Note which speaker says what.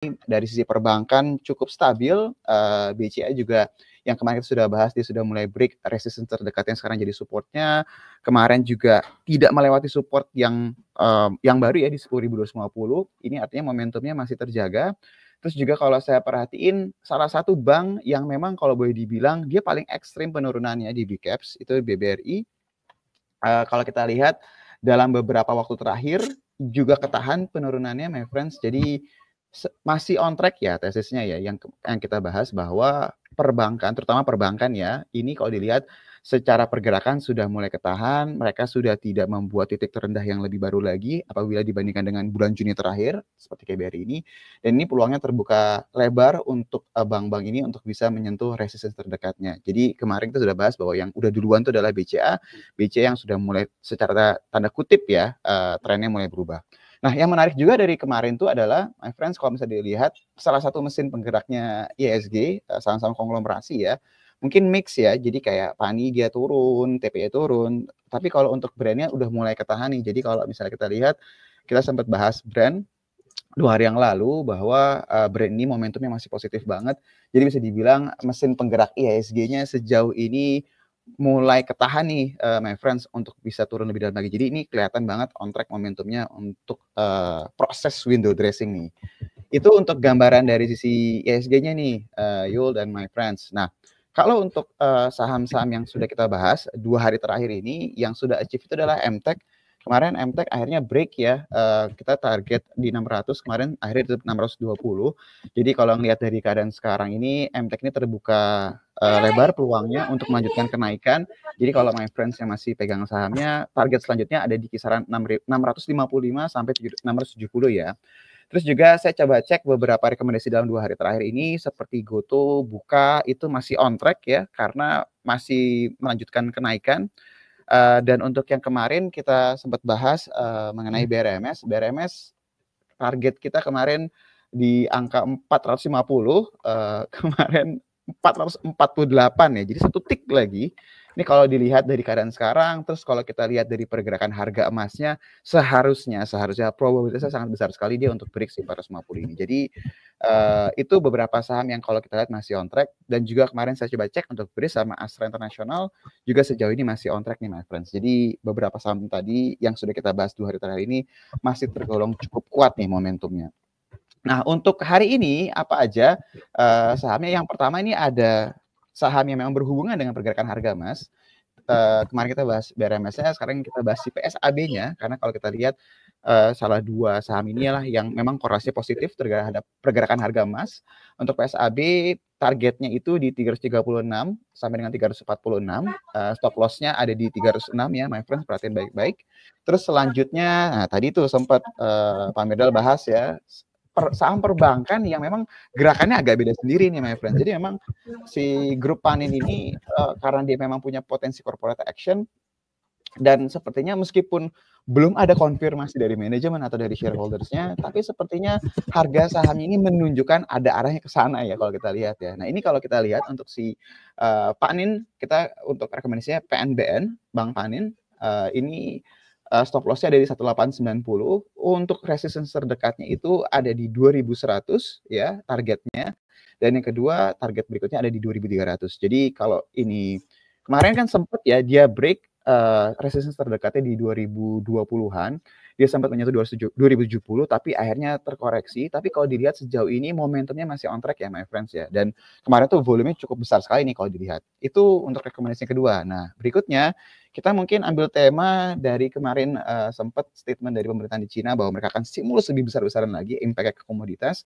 Speaker 1: dari sisi perbankan cukup stabil, BCA juga yang kemarin kita sudah bahas, dia sudah mulai break resistance terdekat yang sekarang jadi supportnya. Kemarin juga tidak melewati support yang baru ya di 10.250. Ini artinya momentumnya masih terjaga. Terus juga kalau saya perhatiin salah satu bank yang memang kalau boleh dibilang dia paling ekstrim penurunannya di Big Caps itu BBRI. Kalau kita lihat dalam beberapa waktu terakhir juga ketahan penurunannya, my friends. Jadi masih on track ya tesisnya ya yang kita bahas bahwa perbankan, terutama perbankan ya, ini kalau dilihat secara pergerakan sudah mulai ketahan, mereka sudah tidak membuat titik terendah yang lebih baru lagi apabila dibandingkan dengan bulan Juni terakhir seperti KBRI ini, dan ini peluangnya terbuka lebar untuk bank-bank ini untuk bisa menyentuh resistance terdekatnya. Jadi kemarin kita sudah bahas bahwa yang udah duluan itu adalah BCA yang sudah mulai secara tanda kutip ya trennya mulai berubah. Nah, yang menarik juga dari kemarin itu adalah, my friends, kalau misalnya dilihat salah satu mesin penggeraknya ISG, saham-saham konglomerasi ya, mungkin mix ya, jadi kayak PANI dia turun, TPE turun, tapi kalau untuk brandnya udah mulai ketahan nih. Jadi kalau misalnya kita lihat, kita sempat bahas brand 2 hari yang lalu bahwa brand ini momentumnya masih positif banget. Jadi bisa dibilang mesin penggerak IHSG-nya sejauh ini mulai ketahan nih, my friends, untuk bisa turun lebih dalam lagi. Jadi ini kelihatan banget on track momentumnya untuk proses window dressing nih. Itu untuk gambaran dari sisi IHSG-nya nih, Yul dan my friends. Nah, kalau untuk saham-saham yang sudah kita bahas 2 hari terakhir ini, yang sudah achieve itu adalah MTech. Kemarin MTech akhirnya break ya, kita target di 600, kemarin akhirnya di 620. Jadi kalau ngelihat dari keadaan sekarang ini, MTech ini terbuka lebar peluangnya untuk melanjutkan kenaikan. Jadi kalau my friends yang masih pegang sahamnya, target selanjutnya ada di kisaran 655 sampai 670 ya. Terus juga saya coba cek beberapa rekomendasi dalam 2 hari terakhir ini seperti GoTo, Buka itu masih on track ya karena masih melanjutkan kenaikan. Dan untuk yang kemarin kita sempat bahas mengenai BRMS. BRMS target kita kemarin di angka 450, kemarin 448 ya. Jadi 1 tick lagi. Ini kalau dilihat dari keadaan sekarang, terus kalau kita lihat dari pergerakan harga emasnya, seharusnya probabilitasnya sangat besar sekali dia untuk break 450 ini. Jadi itu beberapa saham yang kalau kita lihat masih on track, dan juga kemarin saya coba cek untuk BRIS sama Astra International juga sejauh ini masih on track nih, my friends. Jadi beberapa saham tadi yang sudah kita bahas 2 hari terakhir ini masih tergolong cukup kuat nih momentumnya. Nah, untuk hari ini apa aja sahamnya? Yang pertama ini ada saham yang memang berhubungan dengan pergerakan harga emas. Kemarin kita bahas BRMS-nya, sekarang kita bahas si PSAB-nya, karena kalau kita lihat salah 2 saham inilah yang memang korelasi positif terhadap pergerakan harga emas. Untuk PSAB targetnya itu di 336 sampai dengan 346, stop loss-nya ada di 306 ya, my friends, perhatiin baik-baik. Terus selanjutnya, nah tadi tuh sempat Pak Mirdal bahas ya, saham perbankan yang memang gerakannya agak beda sendiri nih, my friends. Jadi memang si grup Panin ini karena dia memang punya potensi corporate action, dan sepertinya meskipun belum ada konfirmasi dari manajemen atau dari shareholders-nya, tapi sepertinya harga sahamnya ini menunjukkan ada arahnya ke sana ya kalau kita lihat ya. Nah, ini kalau kita lihat untuk si Panin, kita untuk rekomendasinya PNBN, Bank Panin, ini stop loss-nya ada di 1890. Untuk resistance terdekatnya itu ada di 2100 ya targetnya. Dan yang kedua target berikutnya ada di 2300. Jadi kalau ini kemarin kan sempat ya dia break resistance terdekatnya di 2020-an. Dia sempat menyentuh 2070 tapi akhirnya terkoreksi. Tapi kalau dilihat sejauh ini momentumnya masih on track ya, my friends ya. Dan kemarin tuh volumenya cukup besar sekali nih kalau dilihat. Itu untuk rekomendasi yang kedua. Nah, berikutnya kita mungkin ambil tema dari kemarin sempat statement dari pemerintahan di Cina bahwa mereka akan stimulus lebih besar-besaran lagi impact ke komoditas.